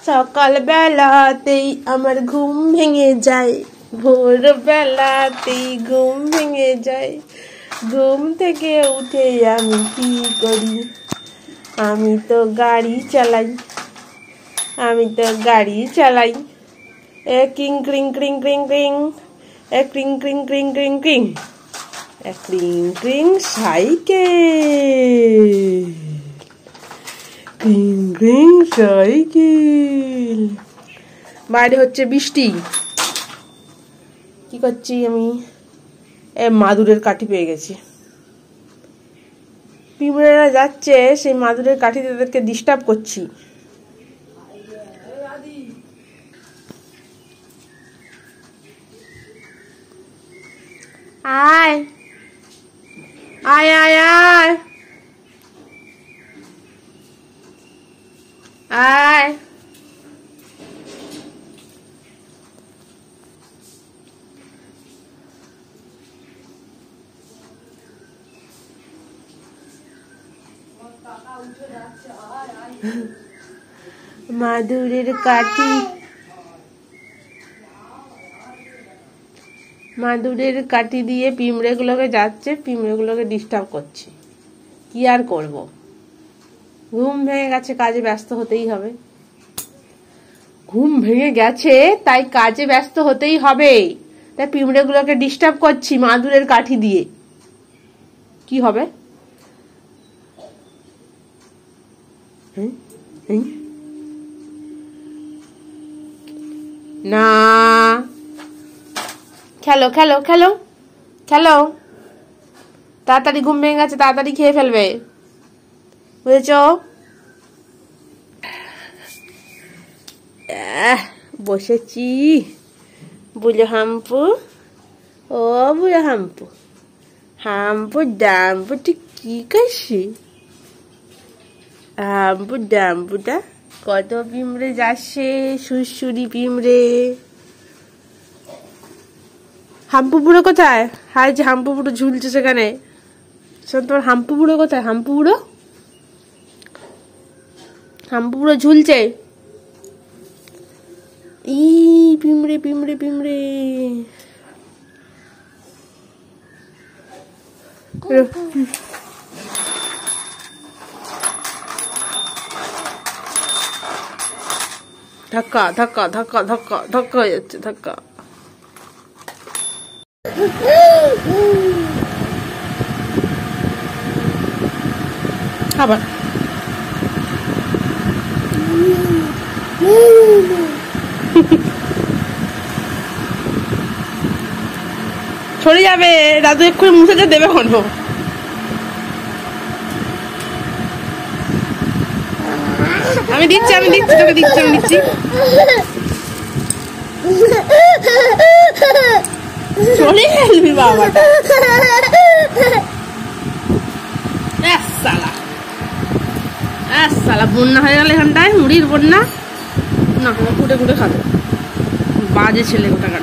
সকাল বেলাতেই আমার ঘুম ভেঙে যায়, ভোর বেলাতেই ঘুম ভেঙে যায়। ঘুম থেকে উঠে আমি কি করি? আমি তো গাড়ি চালাই, আমি তো গাড়ি চালাই। এ ক্রিং ক্রিং ক্রিং ক্রিং ক্রিং, এ ক্রিং ক্রিং ক্রিং ক্রিং ক্রিং, এ ক্রিং ক্রিং সাইকেল, ক্রিং ক্রিং সাইকেল। বাইরে হচ্ছে বৃষ্টি। কি করছি আমি? মাদুরের কাঠি পেয়ে গেছি। পিঁপড়েরা যাচ্ছে, সেই মাদুরের কাঠি তাদেরকে ডিস্টার্ব করছি। আয় আয় আয় আয় আয়। মাদুরের কাঠি, মাদুরের কাঠি দিয়ে পিঁপড়েগুলোকে যাচ্ছে, পিঁপড়েগুলোকে ডিস্টার্ব করছে। কি আর করব, ঘুম ভেঙে গেছে, কাজে ব্যস্ত হতেই হবে। ঘুম ভেঙে গেছে তাই কাজে ব্যস্ত হতেই হবে, তাই পিঁপড়েগুলোকে ডিস্টার্ব করছি মাদুরের কাঠি দিয়ে। কি হবে? না, খেলো খেলো খেলো খেলো, তাড়াতাড়ি ঘুম ভেঙে গেছে, তাড়াতাড়ি খেয়ে ফেলবে, বুঝেছ? বসেছি বুঝো হাম্পু, ও বুঝো হাম্পু, হাম্পু ডাম্পুটা কি করছি? হাম্পু ডাম্পুটা কত পিঁপড়ে যাচ্ছে, সুরসুরি পিঁপড়ে। হাম্পু বুড়ো কোথায়? হাই যে হাম্পু বুড়ো ঝুলছে সেখানে। তোমার হাম্পু বুড়ো কোথায়? হাম্পু বুড়ো, হাম্পু বুড়ো ঝুলছে। ই পিঁপড়ে পিঁপড়ে পিঁপড়ে। ধাক্কা ধাক্কা ধাক্কা ধাক্কা ধাক্কা হয়ে যাচ্ছে, ধাক্কা। আবার সরে যাবে, দাদু এক্ষুনি মুছে দেবে হন। আমি দিচ্ছি, আমি দিচ্ছি, তোকে দিচ্ছি, আমি দিচ্ছি। চলে গেলবি বাবাটা। সালা বন্যা হয়ে গেল এখানটায়, মুড়ির বন্যা। না, কুটে কুটে খাবে, বাজে ছেলে কোথাকার।